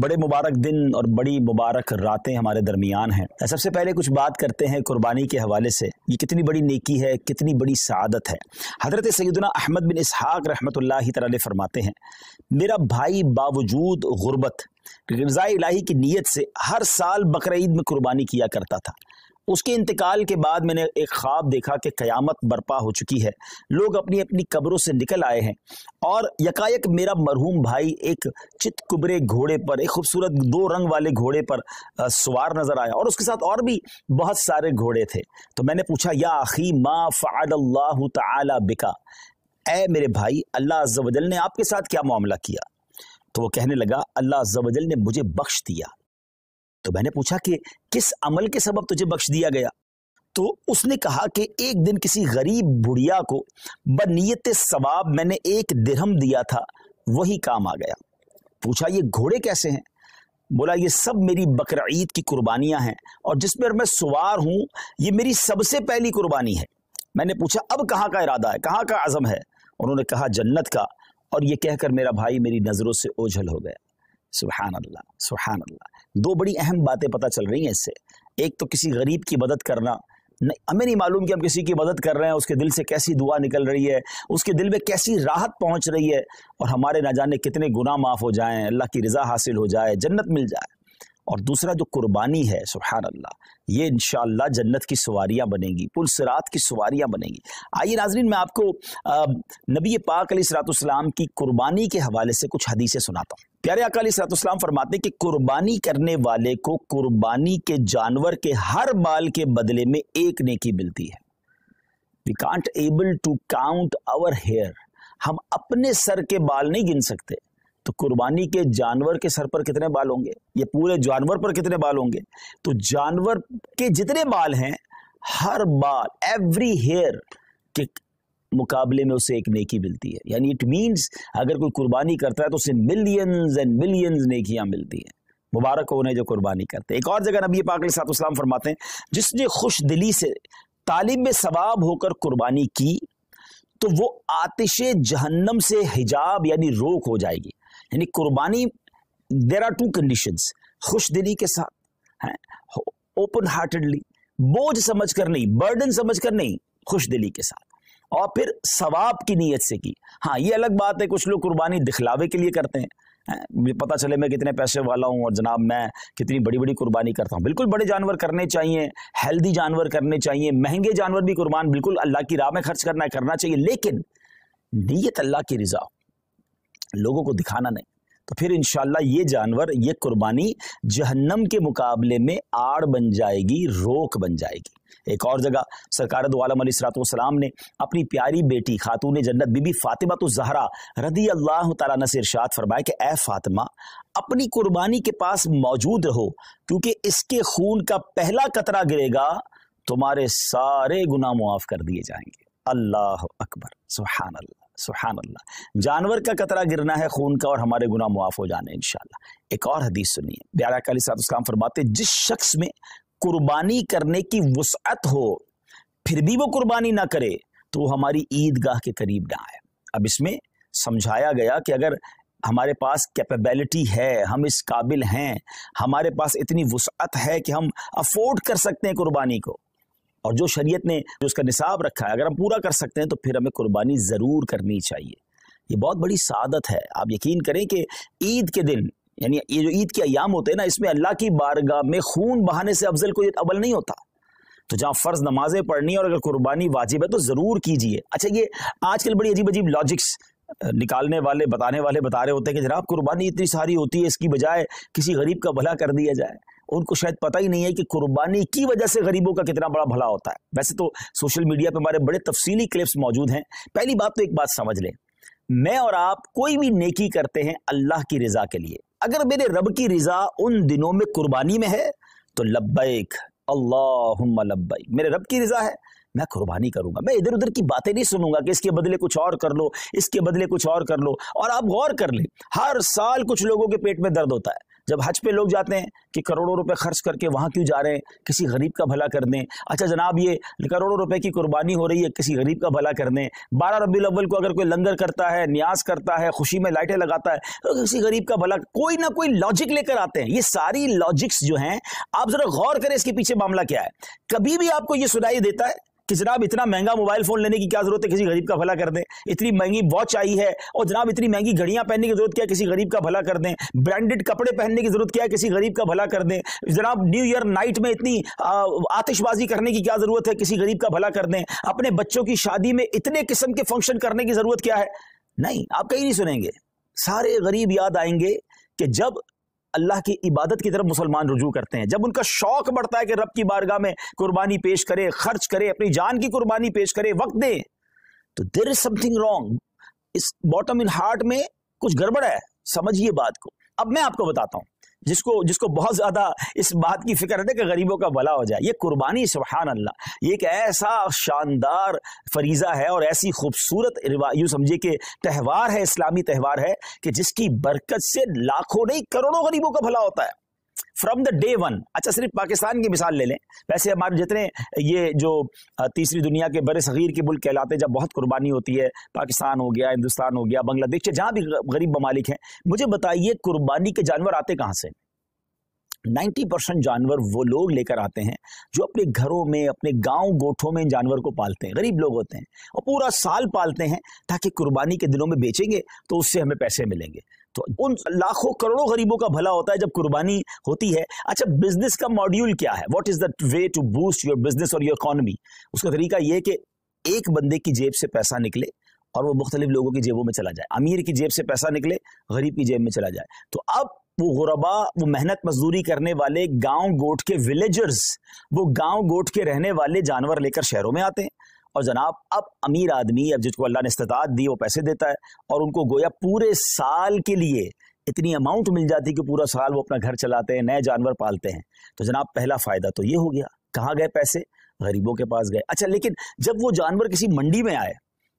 बड़े मुबारक दिन और बड़ी मुबारक रातें हमारे दरमियान हैं। सबसे पहले कुछ बात करते हैं कुर्बानी के हवाले से। ये कितनी बड़ी नेकी है, कितनी बड़ी सआदत है। हज़रत सैयदना अहमद बिन इसहाक़ रहमतुल्लाहि तआला फरमाते हैं, मेरा भाई बावजूद गुर्बत रज़ा इलाही की नीयत से हर साल बकरा ईद में कुर्बानी किया करता था। उसके इंतकाल के बाद मैंने एक ख्वाब देखा कि क़यामत बर्पा हो चुकी है, लोग अपनी अपनी कब्रों से निकल आए हैं और यकायक मेरा मरहूम भाई एक चितकुबरे घोड़े पर, एक खूबसूरत 2 रंग वाले घोड़े पर सवार नजर आया और उसके साथ और भी बहुत सारे घोड़े थे। तो मैंने पूछा, या अखी मा फ़अलल्लाहु तआला बिका, ऐ मेरे भाई, अल्लाह अज़्ज़ व जल ने आपके साथ क्या मामला किया? तो वो कहने लगा, अल्लाह अज़्ज़ व जल ने मुझे बख्श दिया। तो मैंने पूछा कि किस अमल के सबब तुझे बख्श दिया गया? तो उसने कहा कि एक दिन किसी गरीब बुढ़िया को बनियत सवाब मैंने 1 दिरहम दिया था, वही काम आ गया। पूछा, ये घोड़े कैसे हैं? बोला, ये सब मेरी बकरा ईद की कुर्बानियां हैं और जिसमें मैं सवार हूं, ये मेरी सबसे पहली कुर्बानी है। मैंने पूछा, अब कहाँ का इरादा है, कहाँ का अज़म है? उन्होंने कहा, जन्नत का। और ये कहकर मेरा भाई मेरी नज़रों से ओझल हो गया। सुभान अल्लाह, सुभान अल्लाह। 2 बड़ी अहम बातें पता चल रही हैं इससे। एक तो किसी गरीब की मदद करना, हमें नहीं मालूम कि हम किसी की मदद कर रहे हैं, उसके दिल से कैसी दुआ निकल रही है, उसके दिल में कैसी राहत पहुंच रही है और हमारे ना जाने कितने गुनाह माफ़ हो जाएं, अल्लाह की रज़ा हासिल हो जाए, जन्नत मिल जाए। और दूसरा जो कुर्बानी है, सुभान अल्लाह, ये इंशाअल्लाह जन्नत की सवारियां बनेंगी, पुल सिरात की सवारियां बनेंगी। आइए नाज़रीन, मैं आपको नबी पाक अलैहिस्सलाम की कुर्बानी के हवाले से कुछ हदीसें सुनाता हूँ। प्यारे आका अलैहिस्सलाम फरमाते हैं कि कुर्बानी करने वाले को कुर्बानी के जानवर के हर बाल के बदले में 1 नेकी मिलती है। We can't able to count our hair, हम अपने सर के बाल नहीं गिन सकते, तो कुर्बानी के जानवर के सर पर कितने बाल होंगे, ये पूरे जानवर पर कितने बाल होंगे? तो जानवर के जितने बाल हैं, हर बाल, एवरी हेयर के मुकाबले में उसे 1 नेकी मिलती है। यानी इट मीन्स अगर कोई कुर्बानी करता है तो उसे मिलियंस एंड मिलियंस नेकियां मिलती हैं। मुबारक हो उन्हें जो कुर्बानी करते हैं। एक और जगह नबी पाक अलैहिस्सलाम फरमाते हैं, जिसने खुश दिली से तालिब सवाब होकर कुर्बानी की तो वो आतिशे जहन्नम से हिजाब यानी रोक हो जाएगी। यानी कुर्बानी, देयर आर 2 कंडीशंस, खुश दिली के साथ, ओपन हार्टेडली, बोझ समझकर नहीं, बर्डन समझकर नहीं, खुश दिली के साथ, और फिर सवाब की नीयत से की। हाँ, ये अलग बात है, कुछ लोग कुर्बानी दिखलावे के लिए करते हैं, पता चले मैं कितने पैसे वाला हूँ और जनाब मैं कितनी बड़ी बड़ी कुर्बानी करता हूँ। बिल्कुल बड़े जानवर करने चाहिए, हेल्दी जानवर करने चाहिए, महंगे जानवर भी कुर्बान बिल्कुल अल्लाह की राह में खर्च करना चाहिए, लेकिन नीयत अल्लाह की रिज़ा, लोगों को दिखाना नहीं। तो फिर इंशाअल्लाह ये जानवर, ये कुर्बानी जहन्नम के मुकाबले में आड़ बन जाएगी, रोक बन जाएगी। एक और जगह सरकार दो आलम अलैहिस्सलाम ने अपनी प्यारी बेटी खातून जन्नत बीबी फातिमा तो ज़हरा रदी अल्लाह तआला अन्हा से इरशाद फरमाया कि ए फातिमा, अपनी कुर्बानी के पास मौजूद रहो, क्योंकि इसके खून का पहला कतरा गिरेगा, तुम्हारे सारे गुनाह मुआफ़ कर दिए जाएंगे। अल्लाह अकबर, सुभान अल्लाह, सुभान अल्लाह। जानवर का कतरा गिरना है खून का और हमारे गुनाह मुआफ़ हो जाने इंशाअल्लाह। एक और हदीस सुनिए, प्यारे आका अलैहिस्सलाम फरमाते, जिस शख्स में कुर्बानी करने की वुसअत हो फिर भी वो कुर्बानी ना करे तो वो हमारी ईदगाह के करीब ना आए। अब इसमें समझाया गया कि अगर हमारे पास कैपेबिलिटी है, हम इस काबिल हैं, हमारे पास इतनी वुसअत है कि हम अफोर्ड कर सकते हैं कुर्बानी को, और जो शरीयत ने जो उसका निसाब रखा है अगर हम पूरा कर सकते हैं तो फिर हमें कुर्बानी ज़रूर करनी चाहिए। ये बहुत बड़ी सादत है। आप यकीन करें कि ईद के दिन, यानी ये जो ईद के अयाम होते हैं ना, इसमें अल्लाह की बारगाह में खून बहाने से अफजल कोई अमल नहीं होता। तो जहाँ फ़र्ज नमाजें पढ़नी और अगर कुर्बानी वाजिब है तो ज़रूर कीजिए। अच्छा, ये आजकल बड़ी अजीब अजीब लॉजिक्स निकालने वाले, बताने वाले बता रहे होते हैं कि जनाब कुर्बानी इतनी सारी होती है, इसकी बजाय किसी गरीब का भला कर दिया जाए। उनको शायद पता ही नहीं है कि कुर्बानी की वजह से गरीबों का कितना बड़ा भला होता है। वैसे तो सोशल मीडिया पे हमारे बड़े तफसीली क्लिप्स मौजूद हैं। पहली बात तो एक बात समझ लें, मैं और आप कोई भी नेकी करते हैं अल्लाह की रज़ा के लिए। अगर मेरे रब की रज़ा उन दिनों में कुर्बानी में है तो लब्बैक अल्लाहुम्मा लब्बैक, मेरे रब की रज़ा है, मैं कुर्बानी करूंगा। मैं इधर उधर की बातें नहीं सुनूंगा कि इसके बदले कुछ और कर लो, इसके बदले कुछ और कर लो। और आप गौर कर लें, हर साल कुछ लोगों के पेट में दर्द होता है, जब हज पे लोग जाते हैं कि करोड़ों रुपए खर्च करके वहाँ क्यों जा रहे हैं, किसी गरीब का भला कर दें। अच्छा जनाब ये करोड़ों रुपए की कुर्बानी हो रही है, किसी गरीब का भला कर दें। 12 रबीउल अव्वल को अगर कोई लंगर करता है, न्याज करता है, खुशी में लाइटें लगाता है, तो किसी गरीब का भला, कोई ना कोई लॉजिक लेकर आते हैं। ये सारी लॉजिक्स जो हैं, आप जरा गौर करें इसके पीछे मामला क्या है। कभी भी आपको ये सुनाई देता है कि जनाब इतना महंगा मोबाइल फोन लेने की क्या जरूरत है, किसी गरीब का भला कर दें। इतनी महंगी वॉच आई है, और जनाब इतनी महंगी घड़ियां पहनने की जरूरत क्या है, किसी गरीब का भला कर दें। ब्रांडेड कपड़े पहनने की जरूरत क्या है, किसी गरीब का भला कर दें। जनाब न्यू ईयर नाइट में इतनी आतिशबाजी करने की क्या जरूरत है, किसी गरीब का भला कर दें। अपने बच्चों की शादी में इतने किस्म के फंक्शन करने की जरूरत क्या है। नहीं, आप कहीं नहीं सुनेंगे। सारे गरीब याद आएंगे कि जब अल्लाह की इबादत की तरफ मुसलमान रुजू करते हैं, जब उनका शौक बढ़ता है कि रब की बारगाह में कुर्बानी पेश करे, खर्च करे, अपनी जान की कुर्बानी पेश करे, वक्त दे, तो देयर इज समथिंग रॉन्ग। इस बॉटम इन हार्ट में कुछ गड़बड़ है, समझिए बात को। अब मैं आपको बताता हूं, जिसको बहुत ज्यादा इस बात की फिक्र है कि गरीबों का भला हो जाए। ये कुर्बानी सुभान अल्लाह, ये एक ऐसा शानदार फरीजा है और ऐसी खूबसूरत यूं समझिए कि त्यौहार है, इस्लामी त्यौहार है कि जिसकी बरकत से लाखों नहीं करोड़ों गरीबों का भला होता है फ्रॉम द डे वन। अच्छा सिर्फ पाकिस्तान की मिसाल ले लें, वैसे हमारे जितने ये जो तीसरी दुनिया के बड़े सगीर के मुल्क कहलाते हैं, जब बहुत कुर्बानी होती है, पाकिस्तान हो गया, हिंदुस्तान हो गया, बांग्लादेश, जहां भी गरीब ममालिक हैं, मुझे बताइए कुर्बानी के जानवर आते कहां से। 90% जानवर वो लोग लेकर आते हैं जो अपने घरों में, अपने गांव गोठों में इन जानवर को पालते हैं। गरीब लोग होते हैं और पूरा साल पालते हैं ताकि कुर्बानी के दिनों में बेचेंगे तो उससे हमें पैसे मिलेंगे। तो उन लाखों करोड़ों गरीबों का भला होता है जब कुर्बानी होती है। अच्छा बिजनेस का मॉड्यूल क्या है, what is the way to boost your business और योर इकोनॉमी। उसका तरीका यह है कि एक बंदे की जेब से पैसा निकले और वो मुख्तलिफ लोगों की जेबों में चला जाए। अमीर की जेब से पैसा निकले, गरीब की जेब में चला जाए। तो अब वो गुरबा, वो मेहनत मजदूरी करने वाले गांव गोट के विलेजर्स, वो गांव गोट के रहने वाले जानवर लेकर शहरों में आते हैं और जनाब अब अमीर आदमी, अब जिसको अल्लाह ने इस्तिताअत दी, वो पैसे देता है और उनको गोया पूरे साल के लिए इतनी अमाउंट मिल जाती है कि पूरा साल वो अपना घर चलाते हैं, नए जानवर पालते हैं। तो जनाब पहला फायदा तो ये हो गया। कहाँ गए पैसे, गरीबों के पास गए। अच्छा लेकिन जब वो जानवर किसी मंडी में आए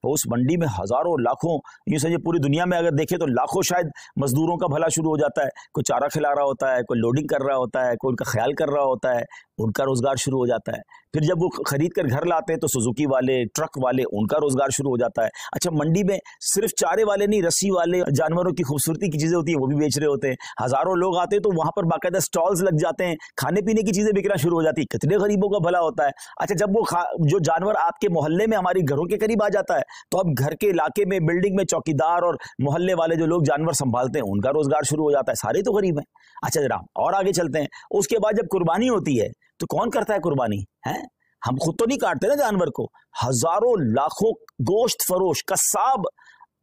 तो उस मंडी में हजारों लाखों, यूं समझिए पूरी दुनिया में अगर देखें तो लाखों शायद मजदूरों का भला शुरू हो जाता है। कोई चारा खिला रहा होता है, कोई लोडिंग कर रहा होता है, कोई उनका ख्याल कर रहा होता है, उनका रोजगार शुरू हो जाता है। फिर जब वो खरीद कर घर लाते हैं तो सुजुकी वाले, ट्रक वाले, उनका रोजगार शुरू हो जाता है। अच्छा मंडी में सिर्फ चारे वाले नहीं, रस्सी वाले, जानवरों की खूबसूरती की चीजें होती है वो भी बेच रहे होते हैं। हजारों लोग आते हैं तो वहां पर बाकायदा स्टॉल्स लग जाते हैं, खाने पीने की चीजें बिकना शुरू हो जाती है। कितने गरीबों का भला होता है। अच्छा जब वो जो जानवर आपके मोहल्ले में, हमारी घरों के करीब आ जाता है तो अब घर के इलाके में, बिल्डिंग में चौकीदार और मोहल्ले वाले जो लोग जानवर संभालते हैं उनका रोजगार शुरू हो जाता है। सारे तो गरीब हैं। अच्छा जरा और आगे चलते हैं। उसके बाद जब कुर्बानी होती है तो कौन करता है कुर्बानी, है हम खुद तो नहीं काटते ना जानवर को। हजारों लाखों गोश्त फरोश कसाब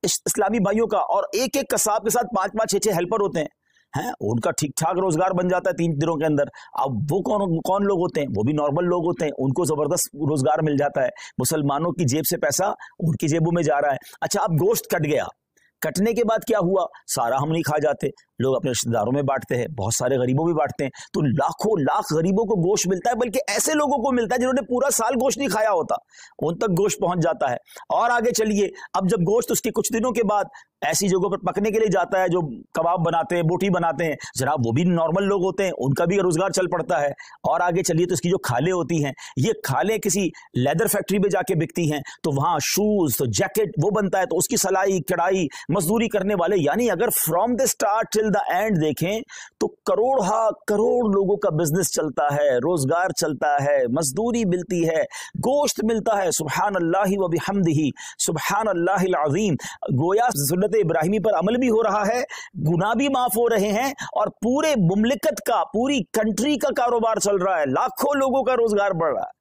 इस्लामी भाइयों का, और एक एक कसाब के साथ 5-5, 6-6 हेल्पर होते हैं, उनका ठीक ठाक रोजगार बन जाता है 3 दिनों के अंदर। अब वो कौन लोग होते हैं, वो भी नॉर्मल लोग होते हैं, उनको जबरदस्त रोजगार मिल जाता है। मुसलमानों की जेब से पैसा उनकी जेबों में जा रहा है। अच्छा अब गोश्त कट गया, कटने के बाद क्या हुआ, सारा हम नहीं खा जाते, लोग अपने रिश्तेदारों में बांटते हैं, बहुत सारे गरीबों में बांटते हैं। तो लाखों लाख गरीबों को गोश्त मिलता है, बल्कि ऐसे लोगों को मिलता है जिन्होंने पूरा साल गोश्त नहीं खाया होता, उन तक गोश्त पहुंच जाता है। और आगे चलिए, अब जब गोश्त उसके कुछ दिनों के बाद ऐसी जगहों पर पकने के लिए जाता है, जो कबाब बनाते हैं, बोटी बनाते हैं, जनाब वो भी नॉर्मल लोग होते हैं, उनका भी रोजगार चल पड़ता है। और आगे चलिए तो इसकी जो खालें होती हैं, ये खालें किसी लेदर फैक्ट्री में जाके बिकती हैं, तो वहां शूज, तो जैकेट वो बनता है, तो उसकी सलाई कढ़ाई मजदूरी करने वाले, यानी अगर from the start till the end देखें तो करोड़ लोगों का बिजनेस चलता है, रोजगार चलता है, मजदूरी मिलती है, गोश्त मिलता है। सुभान अल्लाह व बिहम्दिही, सुभान अल्लाहिल अज़ीम। गोया सुन्नत इब्राहिमी पर अमल भी हो रहा है, गुनाह भी माफ हो रहे हैं, और पूरे मुमलिकत का, पूरी कंट्री का कारोबार चल रहा है, लाखों लोगों का रोजगार बढ़ रहा है।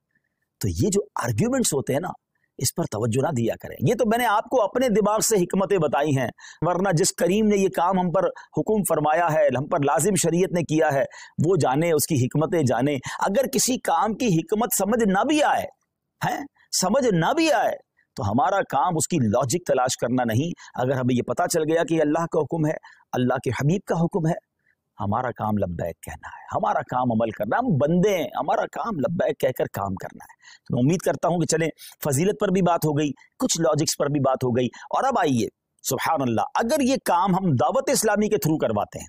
तो ये जो आर्ग्यूमेंट्स होते हैं ना, इस पर तवज्जो ना दिया करें। ये तो मैंने आपको अपने दिमाग से हिकमतें बताई हैं, वरना जिस करीम ने ये काम हम पर हुक्म फरमाया है, हम पर लाजिम शरीयत ने किया है, वो जाने, उसकी हिकमतें जाने। अगर किसी काम की हिकमत समझ ना भी आए, हैं समझ ना भी आए, तो हमारा काम उसकी लॉजिक तलाश करना नहीं। अगर हमें ये पता चल गया कि अल्लाह का हुक्म है, अल्लाह के हबीब का हुक्म है, हमारा काम लब्बैक कहना है, हमारा काम अमल करना। हम बंदे हैं, हमारा काम लब्बैक कहकर काम करना है। तो मैं उम्मीद करता हूं कि चले, फजीलत पर भी बात हो गई, कुछ लॉजिक्स पर भी बात हो गई, और अब आइए सुभान अल्लाह, अगर ये काम हम दावत इस्लामी के थ्रू करवाते हैं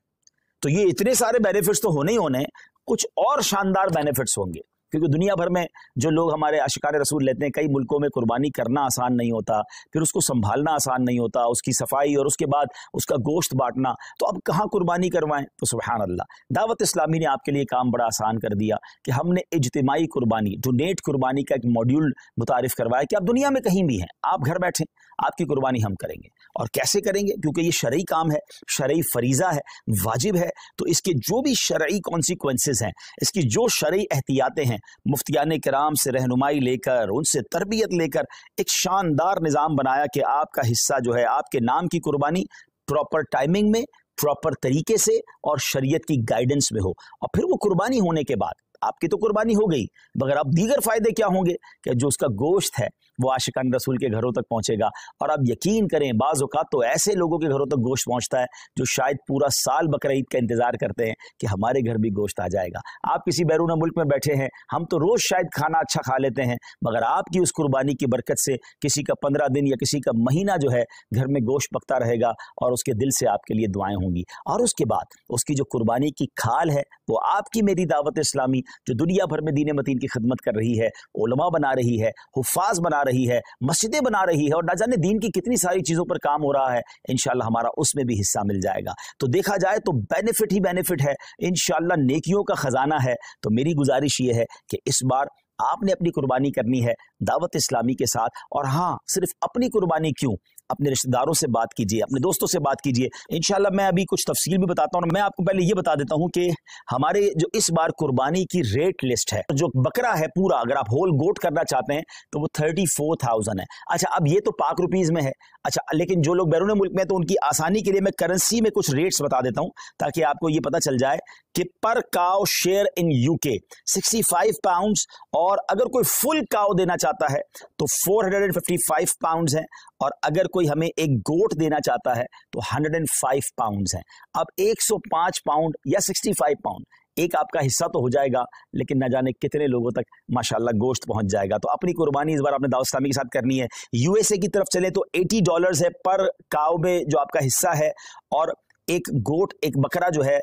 तो ये इतने सारे बेनिफिट्स तो होने ही होने, कुछ और शानदार बेनिफिट्स होंगे, क्योंकि दुनिया भर में जो लोग हमारे आशिकाने रसूल लेते हैं, कई मुल्कों में कुर्बानी करना आसान नहीं होता, फिर उसको संभालना आसान नहीं होता, उसकी सफाई और उसके बाद उसका गोश्त बांटना, तो अब कहाँ कुर्बानी करवाएं। तो सुभान अल्लाह, दावत इस्लामी ने आपके लिए काम बड़ा आसान कर दिया कि हमने इज्तिमाई कुर्बानी, डोनेट कुर्बानी का एक मॉड्यूल मुतारिफ करवाया कि आप दुनिया में कहीं भी हैं, आप घर बैठें, आपकी कुर्बानी हम करेंगे। और कैसे करेंगे? क्योंकि ये शरई काम है, शरई फरीज़ा है, वाजिब है, तो इसके जो भी शरई कॉन्सिक्वेंसेस हैं, इसकी जो शरई एहतियातें हैं, मुफ्तियान किराम से रहनुमाई लेकर, उनसे तरबियत लेकर एक शानदार निज़ाम बनाया कि आपका हिस्सा जो है, आपके नाम की कुर्बानी प्रॉपर टाइमिंग में, प्रॉपर तरीके से और शरीयत की गाइडेंस में हो। और फिर वो कुर्बानी होने के बाद आपकी तो कुर्बानी हो गई, मगर अब दीगर फायदे क्या होंगे कि जो उसका गोश्त है वो आशिकान रसूल के घरों तक पहुंचेगा। और आप यकीन करें, बाज़ औक़ात तो ऐसे लोगों के घरों तक गोश्त पहुंचता है जो शायद पूरा साल बकरा ईद का इंतजार करते हैं कि हमारे घर भी गोश्त आ जाएगा। आप किसी बैरून मुल्क में बैठे हैं, हम तो रोज़ शायद खाना अच्छा खा लेते हैं, मगर आपकी उस कुर्बानी की बरकत से किसी का 15 दिन या किसी का महीना जो है घर में गोश्त पकता रहेगा और उसके दिल से आपके लिए दुआएं होंगी। और उसके बाद उसकी जो कुर्बानी की खाल है वो आपकी मेरी दावत इस्लामी जो दुनिया भर में दीन मतीन की खिदमत कर रही है, उलमा बना रही है, हुफ़ाज बना रही है, मस्जिदें बना रही है, और ना जाने दीन की कितनी सारी चीज़ों पर काम हो रहा है, इंशाअल्लाह हमारा उसमें भी हिस्सा मिल जाएगा। तो देखा जाए तो बेनिफिट ही बेनिफिट है, इंशाअल्लाह नेकियों का ख़जाना है। तो मेरी गुजारिश ये है कि इस बार आपने अपनी कुर्बानी करनी है दावत इस्लामी के साथ। और हाँ, सिर्फ अपनी कुर्बानी क्यों, अपने रिश्तेदारों से बात कीजिए, अपने दोस्तों से बात कीजिए। इंशाल्लाह मैं अभी कुछ तफसील भी बताता हूँ। मैं आपको पहले ये बता देता हूँ कि हमारे जो इस बार कुर्बानी की रेट लिस्ट है, जो बकरा है पूरा, अगर आप होल गोट करना चाहते हैं तो वो 34,000 है। अच्छा, अब ये तो पाक रुपीज़ में है। अच्छा, लेकिन जो लोग बैरून मुल्क में, तो उनकी आसानी के लिए मैं करेंसी में कुछ रेट्स बता देता हूँ ताकि आपको ये पता चल जाए कि पर cow share in UK 65 pounds, और अगर कोई फुल काउ देना चाहता है तो 455 पाउंड्स है, और अगर कोई हमें एक गोट देना चाहता है तो 105 पाउंड्स है। अब 105 पाउंड या 65 पाउंड एक आपका हिस्सा तो हो जाएगा, लेकिन न जाने कितने लोगों तक माशाल्लाह गोश्त पहुंच जाएगा। तो अपनी कुर्बानी इस बार आपने दावत इस्लामी के साथ करनी है। यूएसए की तरफ चले तो $80 है पर काउ में जो आपका हिस्सा है, और एक गोट, एक बकरा जो है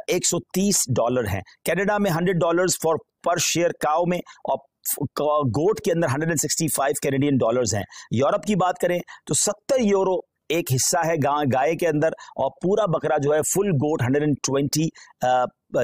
$130 है। कनाडा में $100 फॉर पर शेयर काउ में, और गोट के अंदर 165 कैनेडियन डॉलर्स हैं। यूरोप की बात करें तो 70 यूरो एक हिस्सा है गाय के अंदर, और पूरा बकरा जो है फुल गोट 120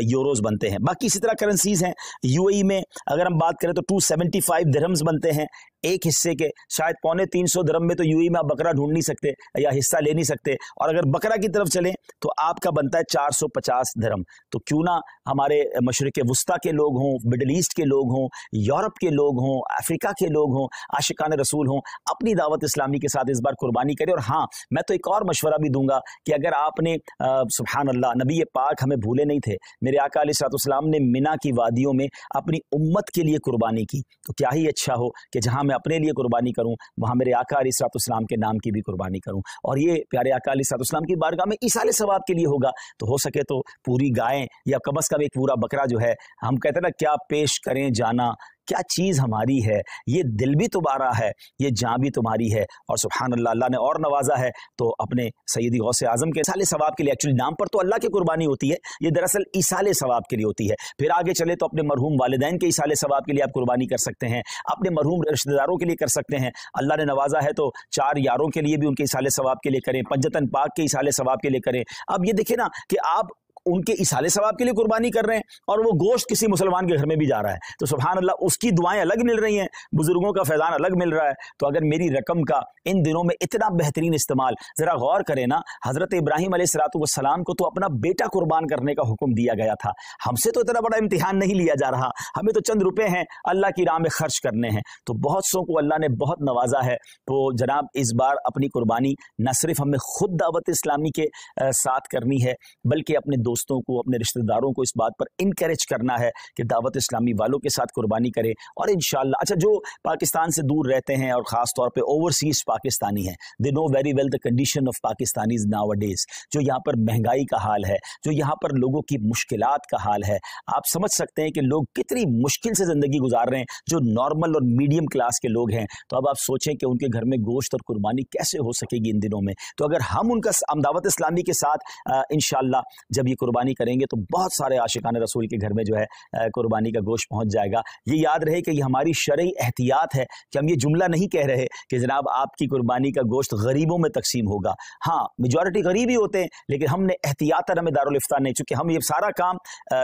यूरोज बनते हैं। बाकी इसी तरह करेंसीज हैं। यूएई में अगर हम बात करें तो 275 दिरहम्स बनते हैं एक हिस्से के, शायद 250 दिरहम में तो यूएई में आप बकरा ढूंढ नहीं सकते या हिस्सा ले नहीं सकते। और अगर बकरा की तरफ चलें तो आपका बनता है 450 दिरहम। तो क्यों ना हमारे मशरिक वुस्ता के लोग हों, मिडल ईस्ट के लोग हों, यूरोप के लोग हों, अफ्रीका के लोग हों, आशिकान रसूल हों, अपनी दावत इस्लामी के साथ इस बार कुर्बानी करें। और हाँ, मैं तो एक और मशवरा भी दूंगा कि अगर आपने सुभान अल्लाह, नबी पाक हमें भूले नहीं थे, मेरे आका अलैहिस्सलाम ने मिना की वादियों में अपनी उम्मत के लिए कुर्बानी की, तो क्या ही अच्छा हो कि जहां मैं अपने लिए कुर्बानी करूं, वहां मेरे आका अलैहिस्सलाम के नाम की भी कुर्बानी करूं। और ये प्यारे आका अलैहिस्सलाम की बारगाह में ईसाले सवाब के लिए होगा। तो हो सके तो पूरी गायें या कम अज़ कम एक पूरा बकरा जो है, हम कहते हैं ना, क्या पेश करें जाना, क्या चीज़ हमारी है, ये दिल भी तुम्हारा है, ये जान भी तुम्हारी है। और सुभान अल्लाह, अल्लाह ने और नवाजा है तो अपने सैयदी गौसे आज़म के ईसाले सवाब के लिए, एक्चुअली नाम पर तो अल्लाह की कुर्बानी होती है, ये दरअसल ईसाले सवाब के लिए होती है। फिर आगे चले तो अपने मरहूम वालिदैन के ईसाले सवाब के लिए आप कुर्बानी कर सकते हैं, अपने मरहूम रिश्तेदारों के लिए कर सकते हैं। अल्लाह ने नवाजा है तो 4 यारों के लिए भी उनके ईसाले सवाब के लिए करें, पंजतन पाक के ईसाले सवाब के लिए करें। अब ये देखें ना कि आप उनके इसाले सवाब के लिए कुर्बानी कर रहे हैं और वो गोश्त किसी मुसलमान के घर में भी जा रहा है, तो सुभान अल्लाह, उसकी दुआएं अलग मिल रही हैं, बुजुर्गों का फैजान अलग मिल रहा है। तो अगर मेरी रकम का इन दिनों में इतना बेहतरीन इस्तेमाल, जरा गौर करें ना, हजरत इब्राहिम अलैहिस्सलाम को तो अपना बेटा कुर्बान करने का हुक्म दिया गया था। हमसे तो इतना बड़ा इम्तिहान नहीं लिया जा रहा, हमें तो चंद रुपए हैं अल्लाह की राह में खर्च करने हैं। तो बहुत सौ को अल्लाह ने बहुत नवाजा है। तो जनाब, इस बार अपनी कुर्बानी न सिर्फ हमें खुद दावत इस्लामी के साथ करनी है, बल्कि अपने दोस्तों को, अपने रिश्तेदारों को इस बात पर इनकरेज करना है कि दावत इस्लामी वालों के साथ कुर्बानी करें। और इंशाअल्लाह, अच्छा, जो पाकिस्तान से दूर रहते हैं और ख़ास तौर पे ओवरसीज पाकिस्तानी हैं, they know very well the condition of Pakistanis nowadays, जो यहाँ पर महंगाई का हाल है, जो यहाँ पर लोगों की मुश्किलात का हाल है। आप समझ सकते हैं कि लोग कितनी मुश्किल से ज़िंदगी गुजार रहे हैं, जो नॉर्मल और मीडियम क्लास के लोग हैं। तो अब आप सोचें कि उनके घर में गोश्त और कुर्बानी कैसे हो सकेगी इन दिनों में। तो अगर हम उनका दावत इस्लामी के साथ इंशाअल्लाह जब ये कुर्बानी करेंगे तो बहुत सारे आशिकान रसूल के घर में जो है कुर्बानी का गोश्त पहुंच जाएगा। ये याद रहे कि ये हमारी शरई एहतियात है कि हम ये जुमला नहीं कह रहे कि जनाब आपकी कुर्बानी का गोश्त गरीबों में तकसीम होगा। हाँ, मेजॉरिटी गरीब ही होते हैं, लेकिन हमने एहतियातन हमें दारुल इफ्तार नहीं, चूंकि हम ये सारा काम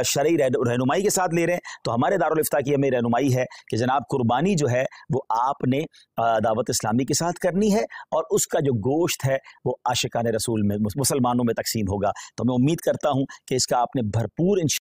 शरई रहनुमाई के साथ ले रहे हैं, तो हमारे दारुल इफ्तार की हमें रहनुमाई है कि जनाब कुर्बानी जो है वो आपने दावत इस्लामी के साथ करनी है और उसका जो गोश्त है वो आशिकान रसूल में मुसलमानों में तकसीम होगा। तो मैं उम्मीद करता हूँ कि इसका आपने भरपूर